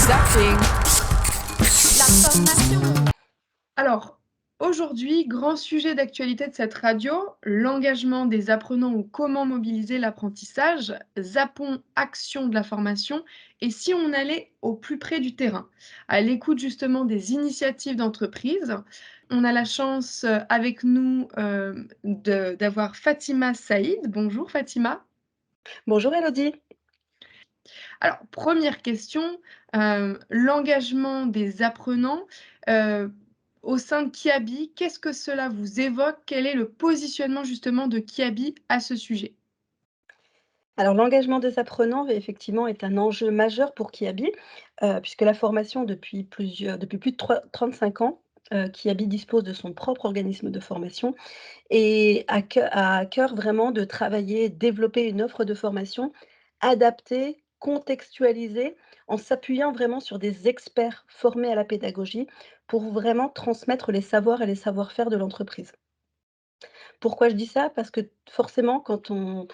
Zapping. La formation. Alors, aujourd'hui, grand sujet d'actualité de cette radio, l'engagement des apprenants ou comment mobiliser l'apprentissage, zappons action de la formation et si on allait au plus près du terrain, à l'écoute justement des initiatives d'entreprise. On a la chance avec nous d'avoir Fatima Saïd. Bonjour Fatima. Bonjour Elodie. Alors, première question, l'engagement des apprenants, heu, au sein de Kiabi, qu'est-ce que cela vous évoque? Quel est le positionnement justement de Kiabi à ce sujet? Alors l'engagement des apprenants effectivement est un enjeu majeur pour Kiabi, puisque la formation depuis plus de 35 ans, Kiabi dispose de son propre organisme de formation et a à cœur vraiment de travailler, développer une offre de formation adaptée, contextualisée, en s'appuyant vraiment sur des experts formés à la pédagogie pour vraiment transmettre les savoirs et les savoir-faire de l'entreprise. Pourquoi je dis ça? Parce que forcément quand on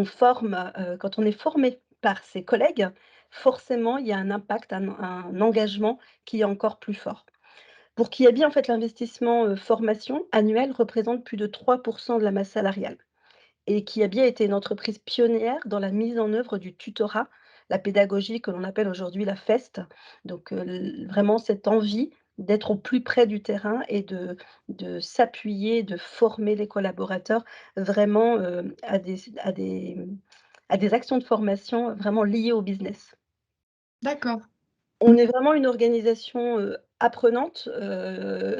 est formé par ses collègues, forcément il y a un impact, un engagement qui est encore plus fort. Pour Kiabi, en fait, l'investissement, formation annuel représente plus de 3 de la masse salariale et Kiabi a été une entreprise pionnière dans la mise en œuvre du tutorat, la pédagogie que l'on appelle aujourd'hui la FEST. Donc, l vraiment cette envie d'être au plus près du terrain et de s'appuyer, de former les collaborateurs vraiment, à des actions de formation vraiment liées au business. D'accord, On est vraiment une organisation, apprenante,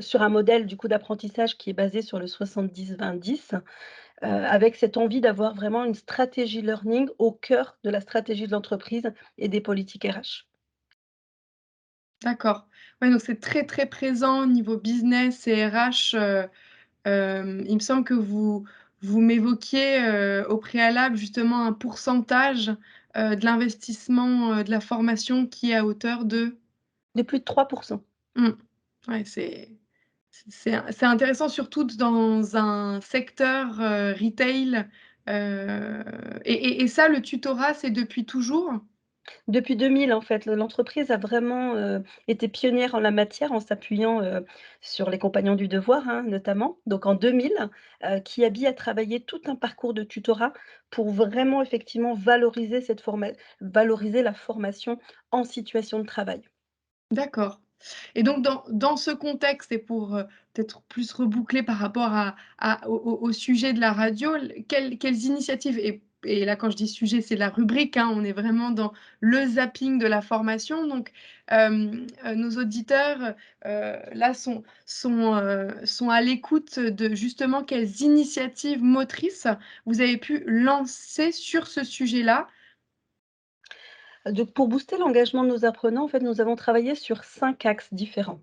sur un modèle du coup d'apprentissage qui est basé sur le 70-20-10. Avec cette envie d'avoir vraiment une stratégie learning au cœur de la stratégie de l'entreprise et des politiques RH. d'accord. Ouais, donc c'est très, très présent au niveau business et RH, il me semble que vous m'évoquiez, au préalable justement un pourcentage, de l'investissement, de la formation qui est à hauteur de? De plus de 3. Mmh. Ouais, c'est intéressant surtout dans un secteur, retail, et ça, le tutorat, c'est depuis toujours? Depuis 2000, en fait, l'entreprise a vraiment, été pionnière en la matière en s'appuyant, sur les compagnons du devoir, hein, notamment. Donc en 2000, Kiabi a travaillé tout un parcours de tutorat pour vraiment effectivement valoriser la formation en situation de travail. D'accord, et donc dans ce contexte et pour, peut-être plus reboucler par rapport au sujet de la radio, quelles initiatives et là, quand je dis sujet, c'est la rubrique, hein, on est vraiment dans le zapping de la formation donc nos auditeurs, là sont à l'écoute de justement quelles initiatives motrices vous avez pu lancer sur ce sujet-là? Donc pour booster l'engagement de nos apprenants, en fait, nous avons travaillé sur 5 axes différents.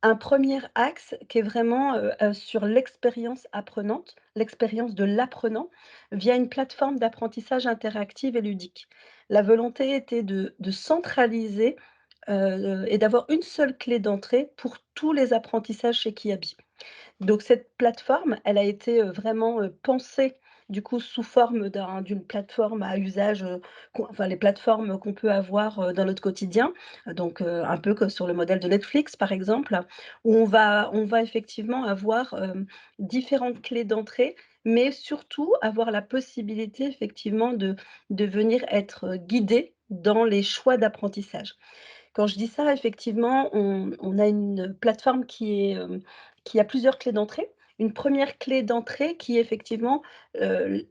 Un premier axe qui est vraiment, sur l'expérience apprenante, l'expérience de l'apprenant via une plateforme d'apprentissage interactive et ludique. La volonté était de centraliser, et d'avoir une seule clé d'entrée pour tous les apprentissages chez Kiabi. Donc cette plateforme, elle a été, vraiment, pensée du coup sous forme d'une plateforme à usage, enfin les plateformes qu'on peut avoir, dans notre quotidien. Donc, un peu comme sur le modèle de Netflix par exemple, où on va effectivement avoir, différentes clés d'entrée, mais surtout avoir la possibilité effectivement de venir être, guidé dans les choix d'apprentissage. Quand je dis ça, effectivement, on a une plateforme qui a plusieurs clés d'entrée. Une première clé d'entrée qui est effectivement,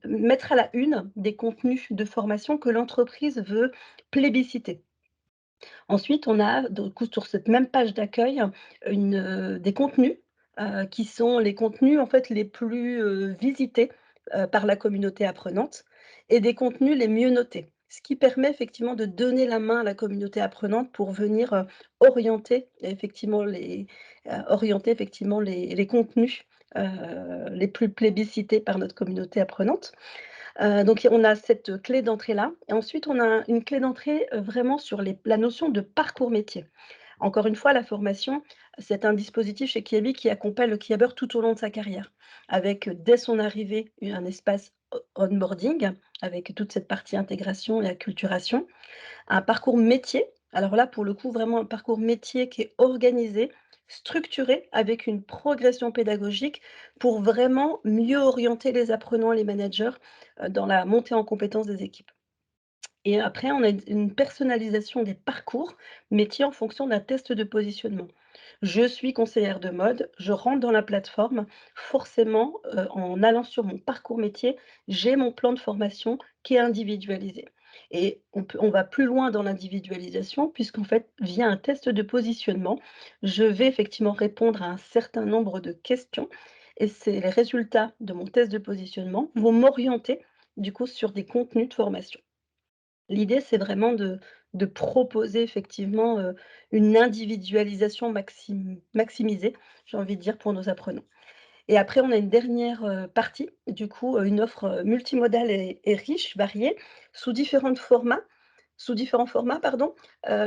mettre à la une des contenus de formation que l'entreprise veut plébisciter. Ensuite, on a du coup sur cette même page d'accueil des contenus, qui sont les contenus en fait les plus, visités, par la communauté apprenante et des contenus les mieux notés. Ce qui permet effectivement de donner la main à la communauté apprenante pour venir, orienter effectivement les contenus, les plus plébiscités par notre communauté apprenante. Donc on a cette clé d'entrée-là et ensuite on a une clé d'entrée, vraiment sur la notion de parcours métier. Encore une fois, la formation, c'est un dispositif chez Kiabi qui accompagne le Kiabeur tout au long de sa carrière, avec, dès son arrivée, un espace onboarding avec toute cette partie intégration et acculturation, un parcours métier Alors là, pour le coup, vraiment un parcours métier qui est organisé, structuré, avec une progression pédagogique pour vraiment mieux orienter les apprenants et les managers, dans la montée en compétences des équipes. Et après, on a une personnalisation des parcours métiers en fonction d'un test de positionnement. Je suis conseillère de mode, je rentre dans la plateforme, forcément, en allant sur mon parcours métier, j'ai mon plan de formation qui est individualisé. Et on va plus loin dans l'individualisation puisqu'en fait, via un test de positionnement, je vais effectivement répondre à un certain nombre de questions et c'est les résultats de mon test de positionnement vont m'orienter, du coup, sur des contenus de formation. L'idée, c'est vraiment de proposer effectivement, une individualisation maximisée, j'ai envie de dire, pour nos apprenants. Et après, on a une dernière, partie, du coup, une offre, multimodale et riche, variée, sous sous différents formats, pardon.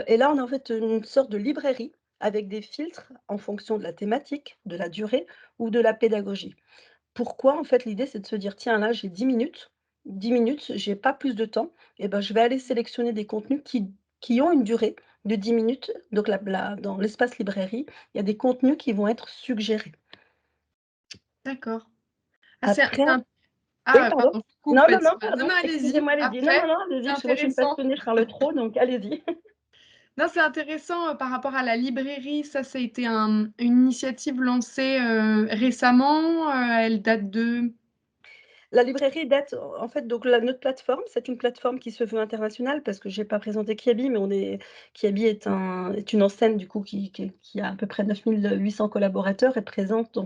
Et là, on a en fait une sorte de librairie avec des filtres en fonction de la thématique, de la durée ou de la pédagogie. Pourquoi? En fait, l'idée, c'est de se dire: «Tiens, là, j'ai 10 minutes, j'ai pas plus de temps et ben, je vais aller sélectionner des contenus qui ont une durée de 10 minutes». Donc la dans l'espace librairie, il y a des contenus qui vont être suggérés. D'accord. Ah Après c'est int oui, ah pardon? pardon, je coupe, Non, non, non, Fatima. Non, pardon, non, allez-y, excusez-moi, allez-y. Non, non, après, non, c'est allez-y, parce que moi, je suis une intéressant. passionnée, je parle trop, donc allez-y. Non, c'est intéressant, par rapport à la librairie, ça a été une initiative lancée, récemment, elle date de La librairie date en fait, donc notre plateforme, c'est une plateforme qui se veut internationale parce que j'ai pas présenté Kiabi, mais Kiabi est une enseigne du coup qui a à peu près 9 800 collaborateurs, est présente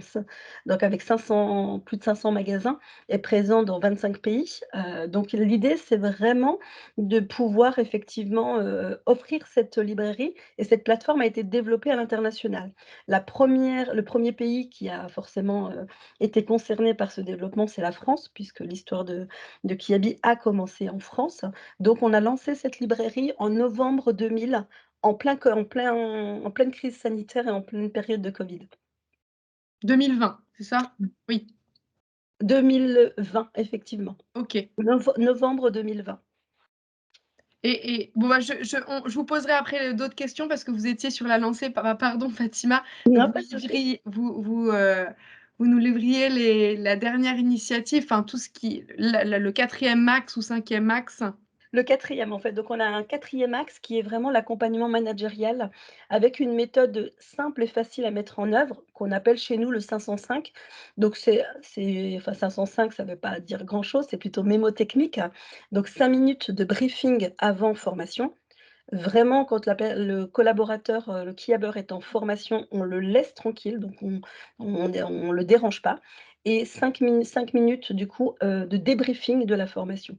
donc avec 500 plus de 500 magasins, est présent dans 25 pays. Donc l'idée, c'est vraiment de pouvoir effectivement, offrir cette librairie et cette plateforme a été développée à l'international. Le premier pays qui a forcément, été concerné par ce développement, c'est la France, puisque l'histoire de Kiabi a commencé en France. Donc on a lancé cette librairie en novembre 2000, en pleine crise sanitaire et en pleine période de Covid. 2020, c'est ça? Mmh. Oui, 2020, effectivement. OK. Novembre 2020. Et bon, bah, je vous poserai après, d'autres questions parce que vous étiez sur la lancée, pardon Fatima, Non, vous pas de souci. vous nous livriez la dernière initiative, enfin tout ce qui le 4e max ou 5e max. Le quatrième en fait, donc on a un quatrième axe qui est vraiment l'accompagnement managérial avec une méthode simple et facile à mettre en œuvre, qu'on appelle chez nous le 505. Donc enfin 505 ça ne veut pas dire grand chose, c'est plutôt mémotechnique. Donc 5 minutes de briefing avant formation. Vraiment quand le collaborateur, le keyabber est en formation, on le laisse tranquille, donc on le dérange pas et 5 minutes du coup, de débriefing de la formation.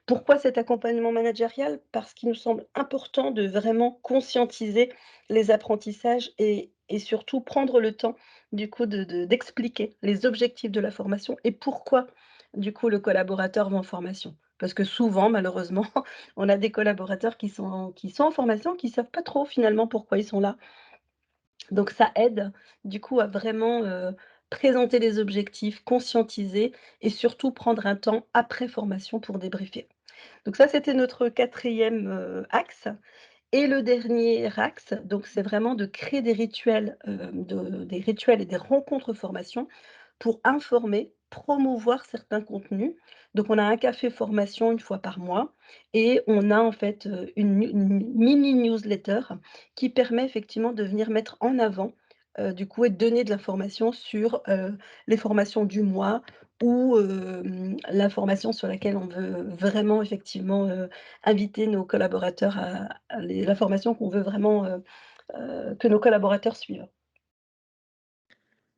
Pourquoi cet accompagnement managérial? Parce qu'il nous semble important de vraiment conscientiser les apprentissages et surtout prendre le temps du coup d'expliquer les objectifs de la formation et pourquoi du coup le collaborateur va en formation. Parce que souvent malheureusement on a des collaborateurs qui sont en formation, qui savent pas trop finalement pourquoi ils sont là. Donc ça aide du coup à vraiment, présenter les objectifs, conscientiser et surtout prendre un temps après formation pour débriefer. Donc ça, c'était notre quatrième axe et le dernier axe, donc c'est vraiment de créer des rituels, des rituels et des rencontres formation pour informer, promouvoir certains contenus. Donc on a un café formation une fois par mois et on a en fait, une mini newsletter qui permet effectivement de venir mettre en avant, du coup et de donner de l'information sur, les formations du mois ou, l'information sur laquelle on veut vraiment effectivement, inviter nos collaborateurs à l'information qu'on veut vraiment, que nos collaborateurs suivent.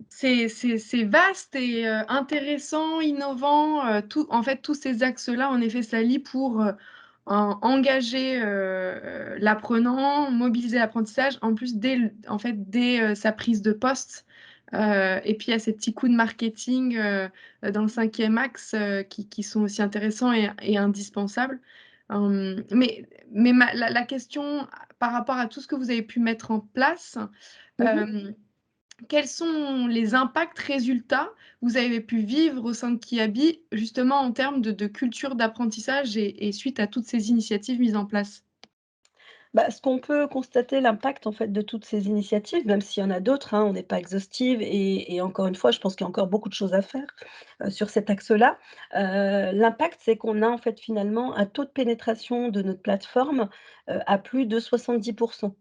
C'est vaste et intéressant, innovant, tout en fait, tous ces axes-là, en effet, s'allient pour, engager, l'apprenant, mobiliser l'apprentissage, en plus dès sa prise de poste, et puis il y a ces petits coups de marketing, dans le 5e axe, qui sont aussi intéressants et indispensables. Mais la question par rapport à tout ce que vous avez pu mettre en place, Mmh. hem quels sont les impacts, résultats, vous avez pu vivre au sein de Kiabi, justement en termes de culture d'apprentissage et suite à toutes ces initiatives mises en place? Bah, ce qu'on peut constater l'impact en fait de toutes ces initiatives, même s'il y en a d'autres, hein, on n'est pas exhaustive et encore une fois, je pense qu'il y a encore beaucoup de choses à faire, sur cet axe-là. L'impact, c'est qu'on a en fait finalement un taux de pénétration de notre plateforme, à plus de 70.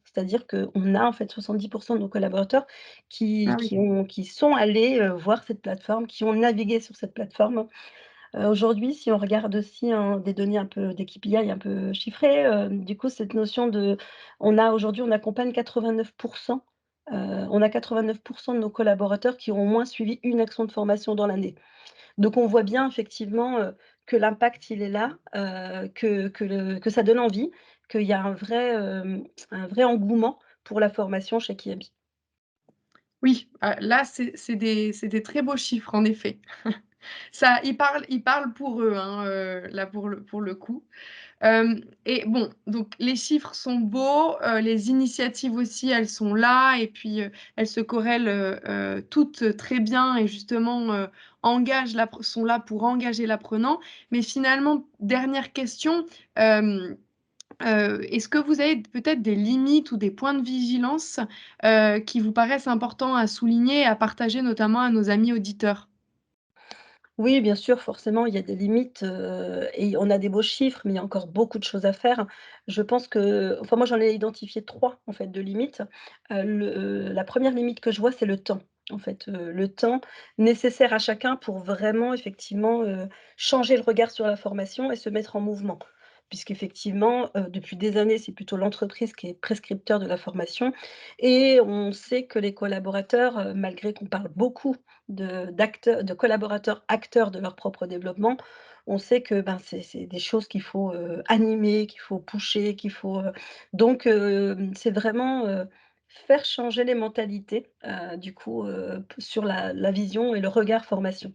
C'est-à-dire qu'on a en fait 70 de nos collaborateurs Ah oui. qui sont allés, voir cette plateforme, qui ont navigué sur cette plateforme. Aujourd'hui, si on regarde aussi, hein, des données un peu des KPI un peu chiffrées, du coup, cette notion de aujourd'hui, on accompagne 89 on a 89 de nos collaborateurs qui ont au moins suivi une action de formation dans l'année. Donc on voit bien effectivement, que l'impact, il est là, que ça donne envie, qu'il y a un vrai engouement pour la formation chez Kiabi. Oui, là, c'est des très beaux chiffres en effet. Ça, ils parlent pour eux, hein, là pour le coup. Et bon, donc les chiffres sont beaux, les initiatives aussi, elles sont là et puis, elles se corrèlent, toutes très bien et justement, sont là pour engager l'apprenant. Mais finalement, dernière question, hem, est-ce que vous avez peut-être des limites ou des points de vigilance, qui vous paraissent importants à souligner et à partager notamment à nos amis auditeurs? Oui, bien sûr, forcément, il y a des limites, et on a des beaux chiffres, mais il y a encore beaucoup de choses à faire. Je pense que enfin, moi, j'en ai identifié 3 en fait, de limites. La première limite que je vois, c'est le temps. En fait, le temps nécessaire à chacun pour vraiment, effectivement, changer le regard sur la formation et se mettre en mouvement. Puisqu'effectivement, depuis des années, c'est plutôt l'entreprise qui est prescripteur de la formation et on sait que les collaborateurs, malgré qu'on parle beaucoup de collaborateurs acteurs de leur propre développement. On sait que, ben, c'est des choses qu'il faut, animer, qu'il faut pusher, qu'il faut, c'est vraiment, faire changer les mentalités, du coup, sur la vision et le regard formation.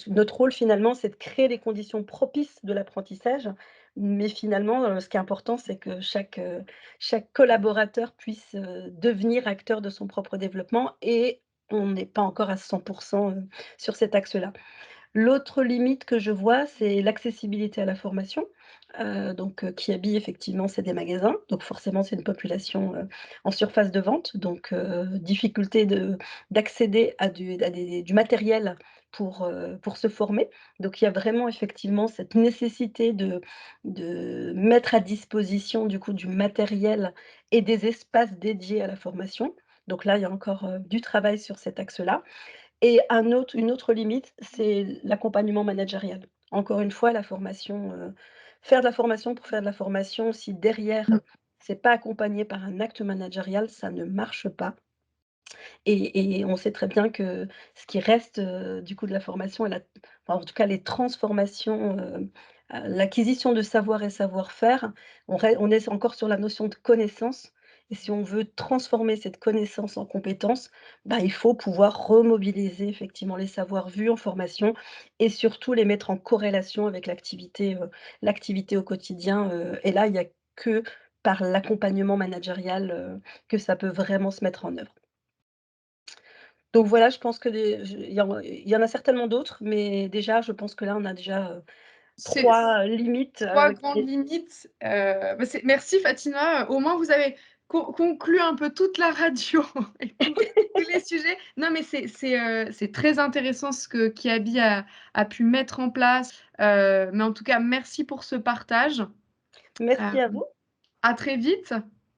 Notre rôle finalement, c'est de créer les conditions propices de l'apprentissage, mais finalement, ce qui est important, c'est que chaque collaborateur puisse, devenir acteur de son propre développement et on n'est pas encore à 100 sur cet axe-là. L'autre limite que je vois, c'est l'accessibilité à la formation. Kiabi, effectivement, c'est des magasins, donc forcément, c'est une population, en surface de vente, difficulté d'accéder du matériel pour se former. Donc il y a vraiment effectivement cette nécessité de mettre à disposition, du coup, du matériel et des espaces dédiés à la formation. Donc là, il y a encore, du travail sur cet axe-là. Et une autre limite, c'est l'accompagnement managérial. Encore une fois, la formation, faire de la formation pour faire de la formation, si derrière, c'est pas accompagné par un acte managérial, ça ne marche pas. Et on sait très bien que ce qui reste, du coup de la formation et enfin, en tout cas les transformations, l'acquisition de savoir et savoir-faire, on est encore sur la notion de connaissance et si on veut transformer cette connaissance en compétence, bah, il faut pouvoir remobiliser effectivement les savoirs vus en formation et surtout les mettre en corrélation avec l'activité au quotidien, et là, il y a que par l'accompagnement managérial, que ça peut vraiment se mettre en œuvre. Donc voilà, je pense que il y en a certainement d'autres, mais déjà, je pense que là, on a déjà, C'est 3 limites, 3 grandes limites, bah, merci Fatima, au moins vous avez conclu un peu toute la radio et tous les sujets. Non, mais c'est très intéressant ce que Kiabi a pu mettre en place, mais en tout cas merci pour ce partage. Merci Heu, à vous. à très vite.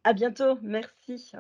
À bientôt. Merci.